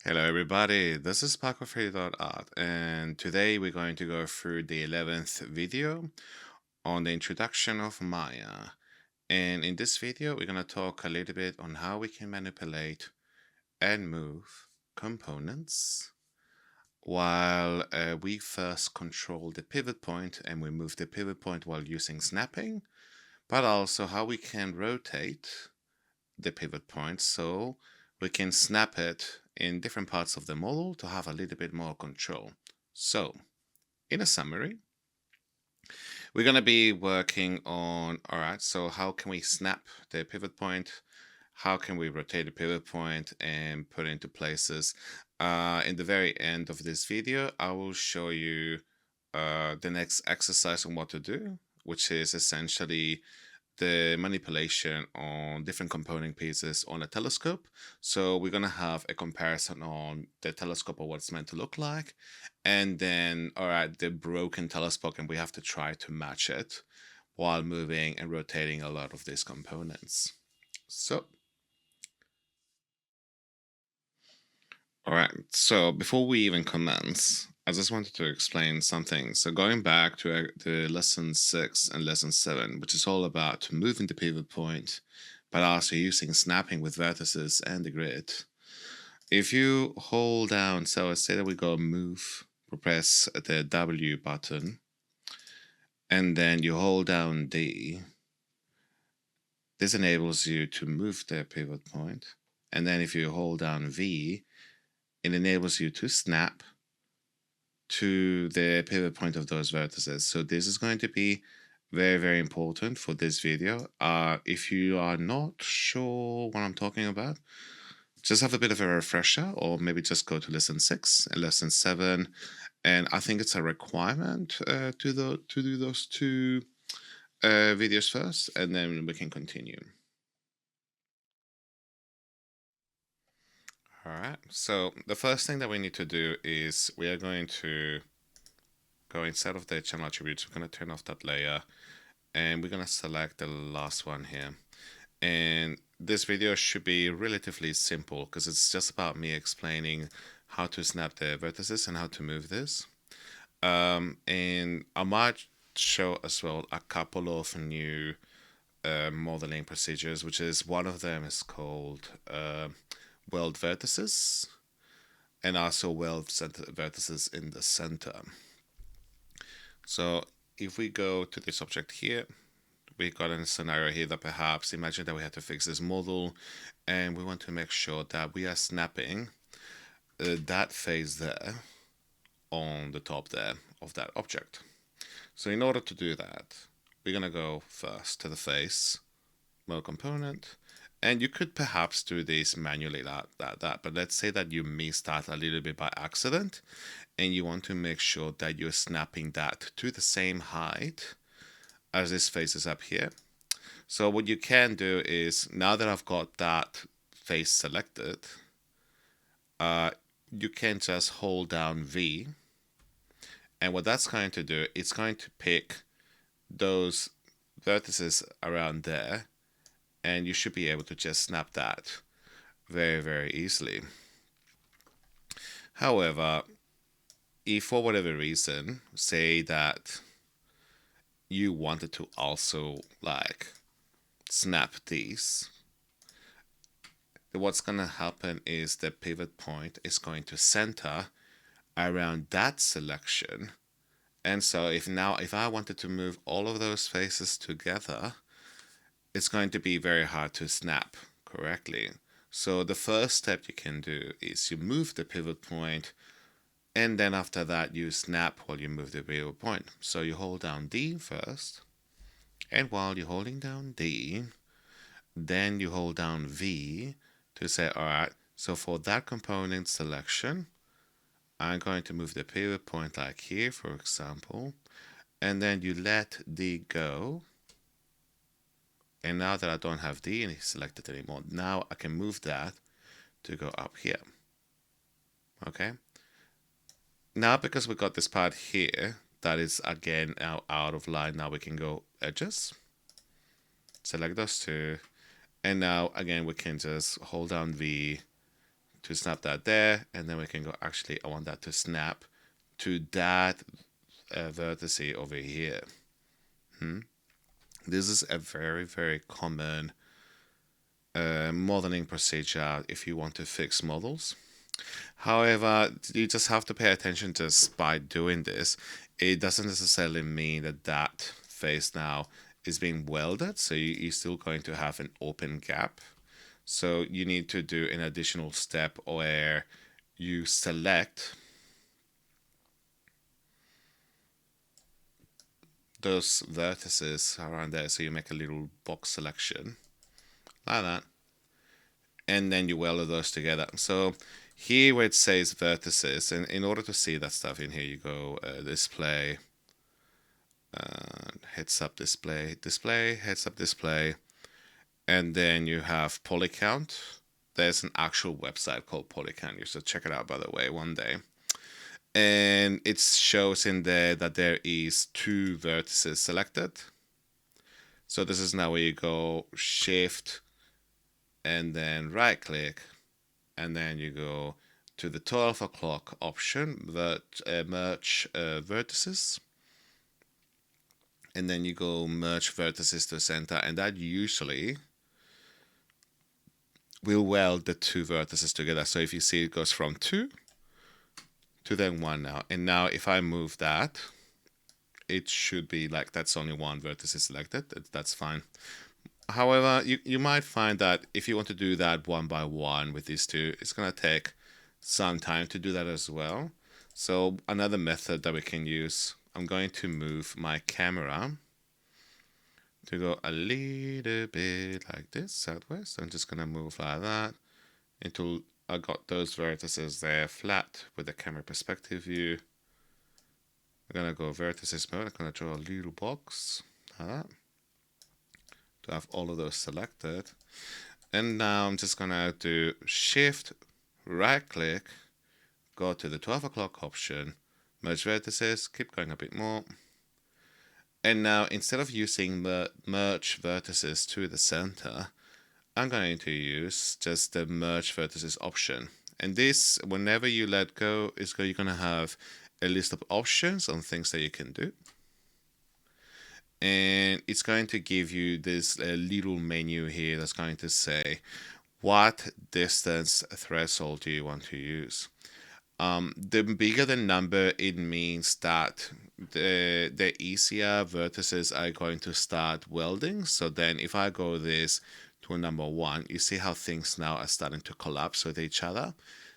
Hello everybody, this is Art, and today we're going to go through the 11th video on the introduction of Maya. And in this video we're going to talk a little bit on how we can manipulate and move components while we first control the pivot point and we move the pivot point while using snapping, but also how we can rotate the pivot point so we can snap it in different parts of the model to have a little bit more control. So, in a summary, we're going to be working on, alright, so how can we snap the pivot point? How can we rotate the pivot point and put it into places? In the very end of this video, I will show you the next exercise on what to do, which is essentially the manipulation on different component pieces on a telescope. So we're going to have a comparison on the telescope of what it's meant to look like, and then the broken telescope, and we have to try to match it while moving and rotating a lot of these components. So so before we even commence, I just wanted to explain something. So going back to the lesson 6 and lesson 7, which is all about moving the pivot point, but also using snapping with vertices and the grid. If you hold down, so let's say that we go move, press the W button, and then you hold down D. This enables you to move the pivot point. And then if you hold down V, it enables you to snap to the pivot point of those vertices. So this is going to be very, very important for this video. If you are not sure what I'm talking about, just have a bit of a refresher, or maybe just go to lesson 6 and lesson 7. And I think it's a requirement to do those two videos first, and then we can continue. Alright, so the first thing that we need to do is we are going to go inside of the channel attributes. We're going to turn off that layer, and we're going to select the last one here. And this video should be relatively simple because it's just about me explaining how to snap the vertices and how to move this. And I might show as well a couple of new modeling procedures, which is one of them is called Weld vertices, and also Weld vertices in the center. So if we go to this object here, we got a scenario here that perhaps imagine that we have to fix this model, and we want to make sure that we are snapping that face there on the top there of that object. So in order to do that, we're going to go first to the face, mode component, and you could perhaps do this manually but let's say that you missed that a little bit by accident, and you want to make sure that you're snapping that to the same height as this face is up here. So what you can do is, now that I've got that face selected, you can just hold down V, and what that's going to do, it's going to pick those vertices around there, and you should be able to just snap that very, very easily. However, if for whatever reason, say that you wanted to also snap these, what's going to happen is the pivot point is going to center around that selection. And so if I wanted to move all of those faces together, it's going to be very hard to snap correctly. So the first step you can do is you move the pivot point, and then after that you snap while you move the pivot point. So you hold down D first, and while you're holding down D, then you hold down V to say, alright, so for that component selection, I'm going to move the pivot point like here, for example, and then you let D go. And now that I don't have D selected anymore, now I can move that to go up here. Okay. Now, because we got this part here that is again now out of line, now we can go edges, select those two, and now again we can just hold down V to snap that there, and then we can go, actually, I want that to snap to that vertex over here. This is a very, very common modeling procedure if you want to fix models. However, you just have to pay attention just by doing this. It doesn't necessarily mean that that face now is being welded, so you're still going to have an open gap. So you need to do an additional step where you select those vertices around there. So you make a little box selection like that, and then you weld those together. So here where it says vertices, and in order to see that stuff in here, you go display, heads up display, heads up display, and then you have poly count. There's an actual website called Polycount. You should check it out, by the way, one day. And it shows in there that there is 2 vertices selected. So this is now where you go Shift and then right click, and then you go to the 12 o'clock option, merge vertices, and then you go merge vertices to center, and that usually will weld the 2 vertices together. So if you see, it goes from 2 to then 1 now, and now if I move that, it should be like that's only 1 vertex selected. That's fine. However, you might find that if you want to do that one by one with these 2, it's going to take some time to do that as well. So another method that we can use, I'm going to move my camera to go a little bit like this, sideways. So I'm just going to move like that until I got those vertices there flat with the camera perspective view. I'm going to go vertices mode. I'm going to draw a little box like that, to have all of those selected. And now I'm just gonna do Shift, right click, go to the 12 o'clock option, merge vertices, keep going a bit more. And now instead of using merge vertices to the center, I'm going to use just the merge vertices option. And this, whenever you let go, you're gonna have a list of options on things that you can do. And it's going to give you this little menu here that's going to say what distance threshold do you want to use. The bigger the number, it means that the easier vertices are going to start welding. So then if I go this to number 1, you see how things now are starting to collapse with each other.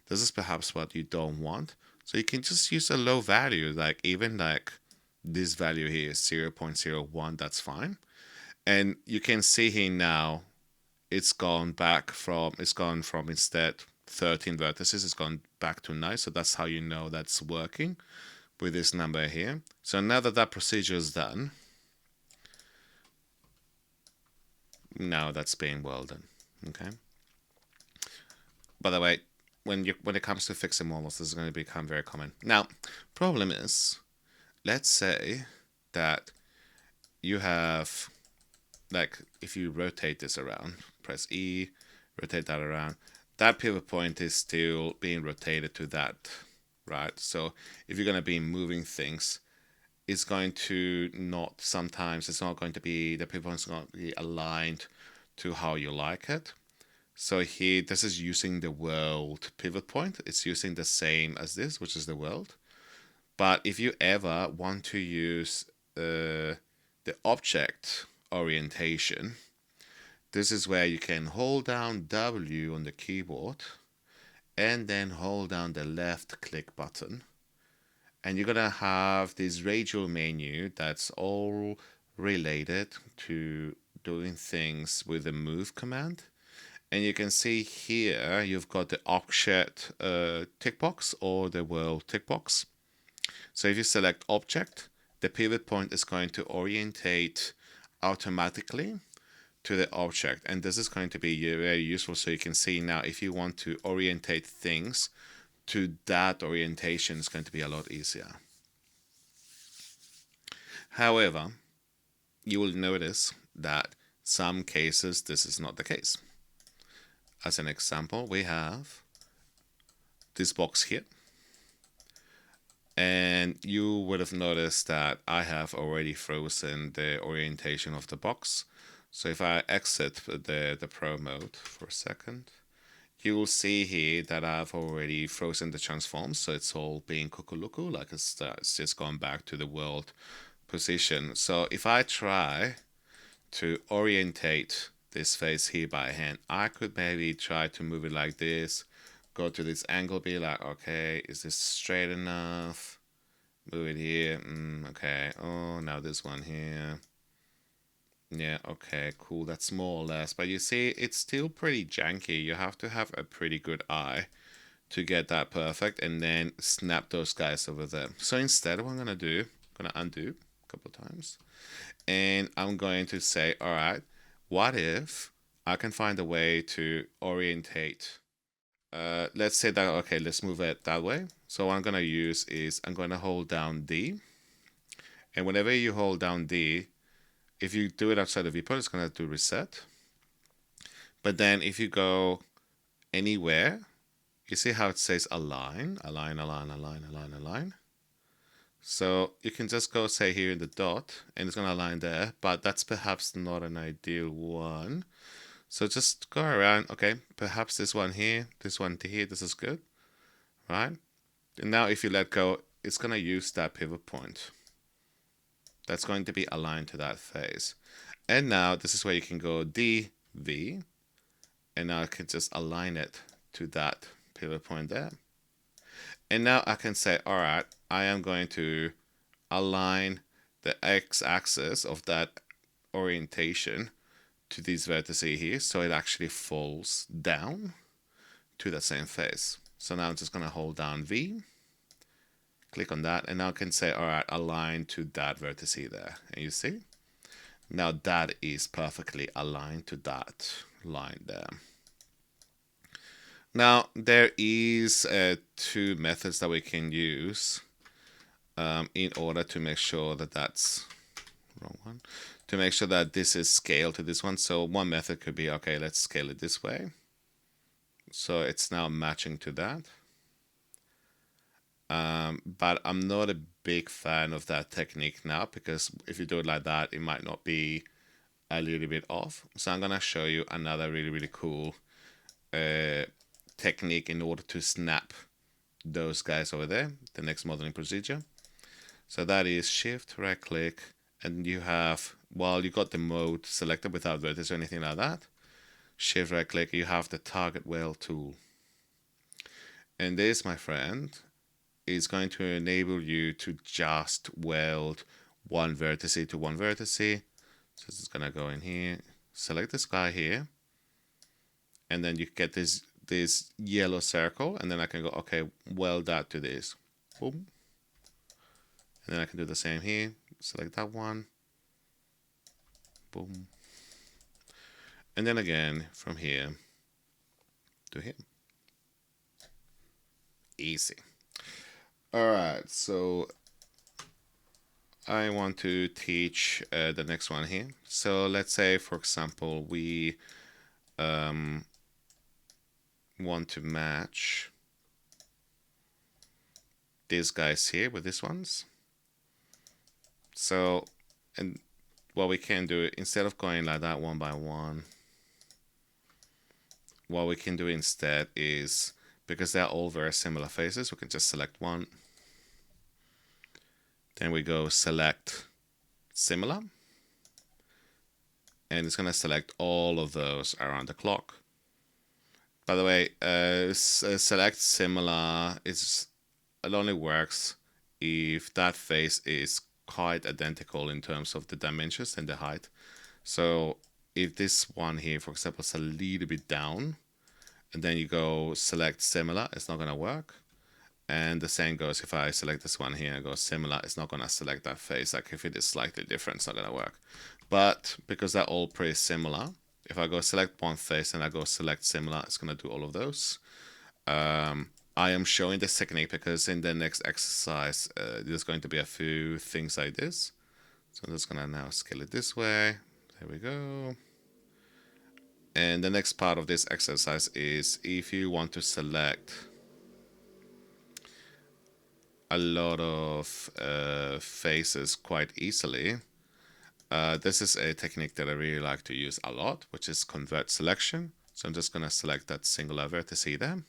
This is perhaps what you don't want. So you can just use a low value, like even like this value here is 0.01, that's fine. And you can see here now, it's gone from instead 13 vertices, it's gone back to 9. So that's how you know that's working with this number here. So now that that procedure is done, now that's being welded. Okay. By the way, when it comes to fixing models, this is going to become very common. Now, problem is, let's say that you have, like, if you rotate this around, press E, rotate that around, that pivot point is still being rotated to that, right? So if you're going to be moving things, it's going to not, sometimes it's not going to be, the pivot point is not be aligned to how you like it. So here, this is using the Weld pivot point. It's using the same as this, which is the Weld. But if you ever want to use the object orientation, this is where you can hold down W on the keyboard and then hold down the left click button. And you're going to have this radial menu that's all related to doing things with the move command. And you can see here, you've got the object tick box or the Weld tick box. So if you select object, the pivot point is going to orientate automatically to the object. And this is going to be very useful. So you can see now, if you want to orientate things to that orientation, it's going to be a lot easier. However, you will notice that some cases, this is not the case. As an example, we have this box here. And you would have noticed that I have already frozen the orientation of the box. So if I exit the Pro mode for a second, you will see here that I've already frozen the transforms. So it's all being kukuluku, like it's just gone back to the world position. So if I try to orientate this face here by hand, I could maybe try to move it like this, go to this angle, be like, okay, is this straight enough? Move it here. Okay. Oh, now this one here. Yeah, okay, cool. That's more or less. But you see, it's still pretty janky. You have to have a pretty good eye to get that perfect and then snap those guys over there. So instead, what I'm going to do, I'm going to undo a couple of times. And I'm going to say, all right, what if I can find a way to orientate? Let's say that, okay, let's move it that way. So what I'm going to use is I'm going to hold down D. And whenever you hold down D, if you do it outside of viewport, it's going to do reset. But then if you go anywhere, you see how it says align, align, align, align, align, align. So you can just go say here in the dot and it's going to align there, but that's perhaps not an ideal one. So just go around, okay, perhaps this one here, this one here, this is good, right? And now if you let go, it's going to use that pivot point. That's going to be aligned to that face. And now this is where you can go D, V, and now I can just align it to that pivot point there. And now I can say, all right, I am going to align the x-axis of that orientation to these vertices here, so it actually falls down to the same face. So now I'm just going to hold down V, click on that, and now I can say, all right, align to that vertex there. And you see, now that is perfectly aligned to that line there. Now, there is two methods that we can use in order to make sure that that's wrong one. To make sure that this is scaled to this one. So one method could be, okay, let's scale it this way. So it's now matching to that. But I'm not a big fan of that technique now, because if you do it like that, it might not be a little bit off. So I'm going to show you another really, really cool technique in order to snap those guys over there, the next modeling procedure. So that is Shift, right click, and you have, while you got the mode selected without vertex or anything like that, Shift, right click, you have the target weld tool. And this, my friend, is going to enable you to just weld one vertex to one vertex. So it's going to go in here, select this guy here, and then you get this yellow circle, and then I can go, okay, weld that to this. Boom. And then I can do the same here, select that one. Boom. And then again, from here to here. Easy. All right, so I want to teach the next one here. So let's say, for example, we want to match these guys here with these ones. So, and what we can do, instead of going like that one by one, what we can do instead is, because they're all very similar faces, we can just select one. Then we go select similar. And it's going to select all of those around the clock. By the way, select similar, it only works if that face is quite identical in terms of the dimensions and the height. So if this one here, for example, is a little bit down, and then you go select similar, it's not going to work. And the same goes if I select this one here and go similar, it's not going to select that face. Like if it is slightly different, it's not going to work. But because they're all pretty similar, if I go select one face and I go select similar, it's going to do all of those. I am showing this technique because in the next exercise, there's going to be a few things like this. So I'm just going to now scale it this way. There we go. And the next part of this exercise is if you want to select a lot of faces quite easily. This is a technique that I really like to use a lot, which is convert selection. So I'm just going to select that singular vertex there.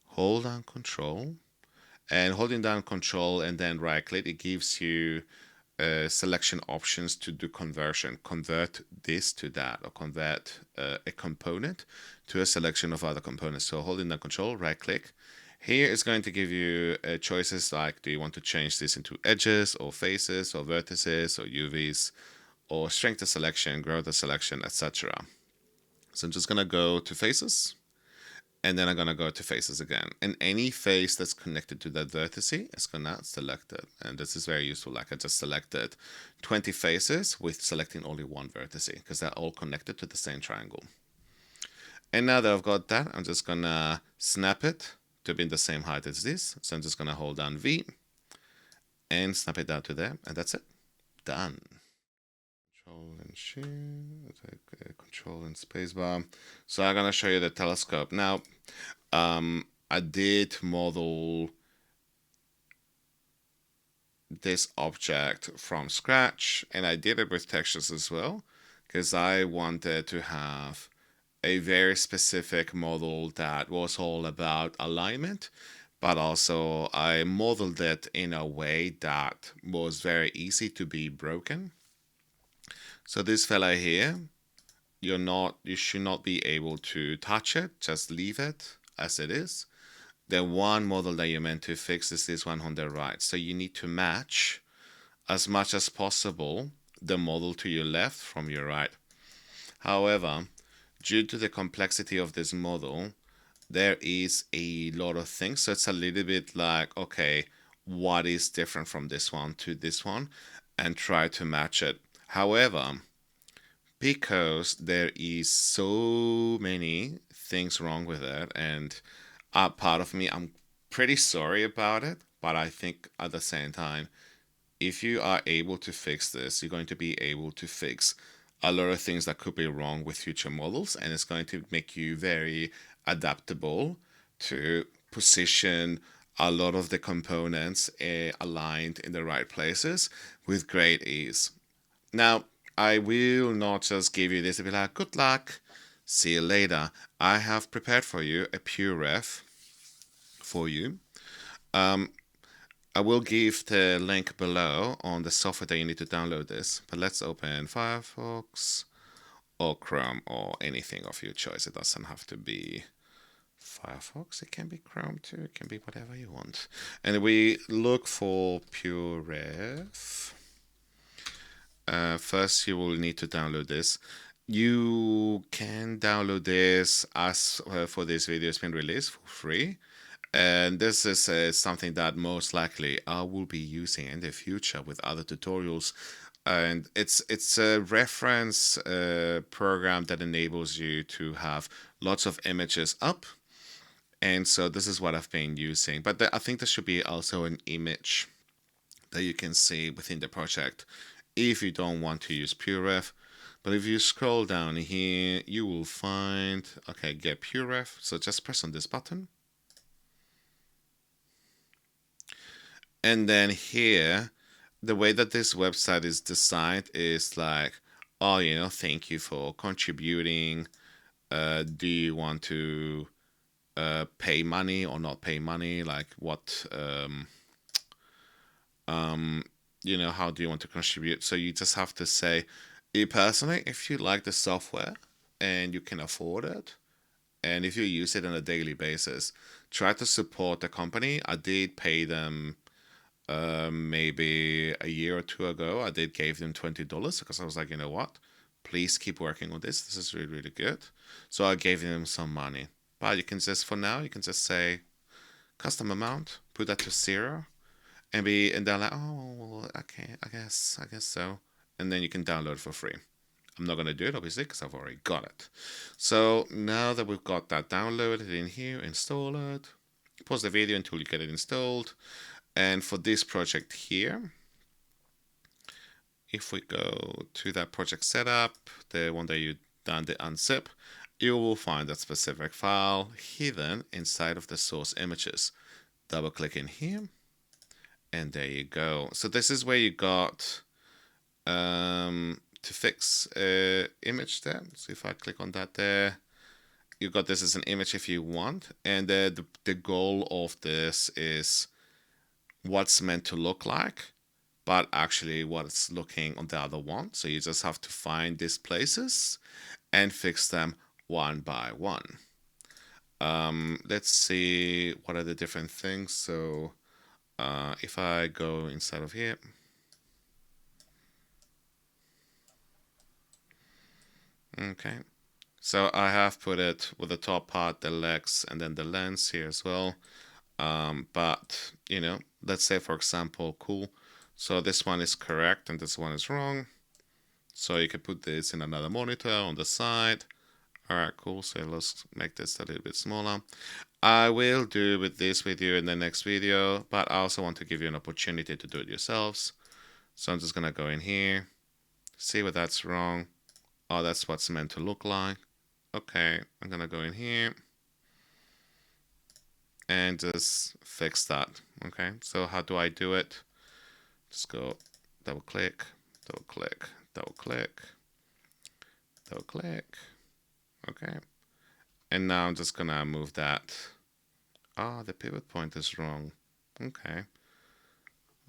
Hold down Control. And holding down Control and then right click, it gives you selection options to do conversion. Convert this to that, or convert a component to a selection of other components. So holding down Control, right click. Here it's going to give you choices like, do you want to change this into edges or faces or vertices or UVs, or shrink the selection, grow the selection, etc. So I'm just going to go to faces, and then I'm going to go to faces again. And any face that's connected to that vertex is going to select it. And this is very useful. Like I just selected 20 faces with selecting only one vertex because they're all connected to the same triangle. And now that I've got that, I'm just going to snap it to be in the same height as this. So I'm just going to hold down V and snap it down to there. And that's it. Done. Control and Shift, Control and Spacebar. So I'm gonna show you the telescope. Now, I did model this object from scratch, and I did it with textures as well, because I wanted to have a very specific model that was all about alignment, but also I modeled it in a way that was very easy to be broken. So this fella here, you should not be able to touch it, just leave it as it is. The one model that you're meant to fix is this one on the right. So you need to match as much as possible the model to your left from your right. However, due to the complexity of this model, there is a lot of things. So it's a little bit like, okay, what is different from this one to this one, and try to match it. However, because there is so many things wrong with it, and part of me, I'm pretty sorry about it, but I think at the same time, if you are able to fix this, you're going to be able to fix a lot of things that could be wrong with future models, and it's going to make you very adaptable to position a lot of the components aligned in the right places with great ease. Now, I will not just give you this and be like, good luck, see you later. I have prepared for you a Pureref for you. I will give the link below on the software that you need to download this. But let's open Firefox or Chrome or anything of your choice. It doesn't have to be Firefox. It can be Chrome too. It can be whatever you want. And we look for Pureref. First, you will need to download this. You can download this as for this video has been released for free. And this is something that most likely I will be using in the future with other tutorials. And it's a reference program that enables you to have lots of images up. And so this is what I've been using. But I think there should be also an image that you can see within the project if you don't want to use Pureref. But if you scroll down here, you will find, okay, get Pureref. So just press on this button. And then here, the way that this website is designed is like, oh, thank you for contributing. Do you want to pay money or not pay money? Like what, how do you want to contribute? So you just have to say, personally, if you like the software and you can afford it, and if you use it on a daily basis, try to support the company. I did pay them maybe a year or two ago. I did give them $20 because I was like, you know what? Please keep working on this. This is really, really good. So I gave them some money. But you can just, for now, you can just say custom amount, put that to 0, and they're like, oh, well, okay, I guess so. And then you can download it for free. I'm not going to do it, obviously, because I've already got it. So now that we've got that downloaded in here, install it. Pause the video until you get it installed. And for this project here, if we go to that project setup, the one that you done the unzip, you will find that specific file hidden inside of the source images. Double click in here. And there you go. So this is where you got to fix image there. So if I click on that there, you got this as an image if you want. And the goal of this is what's meant to look like, but actually what it's looking on the other one. So you just have to find these places and fix them one by one. Let's see what are the different things. So if I go inside of here, okay. So I have put it with the top part, the legs, and then the lens here as well. But, you know, let's say, for example, cool. So this one is correct and this one is wrong. So you can put this in another monitor on the side. All right, cool. So let's make this a little bit smaller. I will do with this video in the next video, but I also want to give you an opportunity to do it yourselves. So I'm just going to go in here, see where that's wrong. Oh, that's what's meant to look like. Okay, I'm going to go in here and just fix that. Okay, so how do I do it? Just go double click, double click, double click, double click. Okay, and now I'm just gonna move that. Ah, the pivot point is wrong. Okay,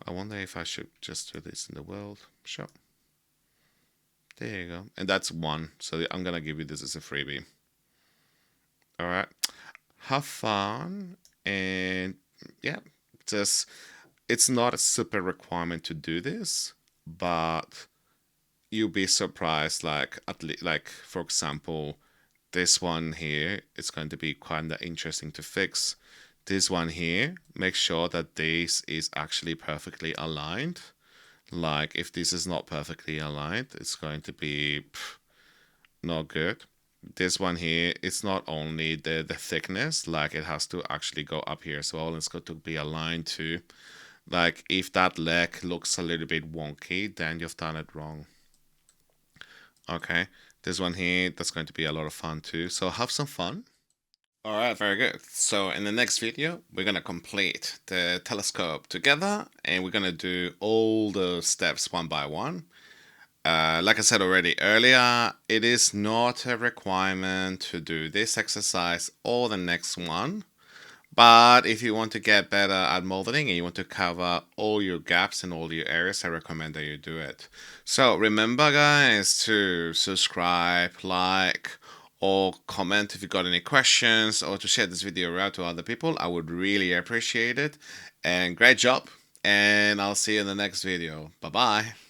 I wonder if I should just do this in the Weld. Sure. There you go, and that's one. So I'm gonna give you this as a freebie. All right, have fun, and yeah, just it's not a super requirement to do this, but you'll be surprised. Like at least, like for example, this one here is going to be kind of interesting to fix. This one here, make sure that this is actually perfectly aligned. Like if this is not perfectly aligned, it's going to be not good. This one here, it's not only the thickness, like it has to actually go up here as well. It's got to be aligned too. Like if that leg looks a little bit wonky, then you've done it wrong. Okay, this one here, that's going to be a lot of fun too. So have some fun. All right, very good. So in the next video, we're going to complete the telescope together and we're going to do all the steps one by one. Like I said already earlier, it is not a requirement to do this exercise or the next one. But if you want to get better at modeling and you want to cover all your gaps in all your areas, I recommend that you do it. So remember, guys, to subscribe, like, or comment if you got any questions, or to share this video around to other people. I would really appreciate it. And great job. And I'll see you in the next video. Bye-bye.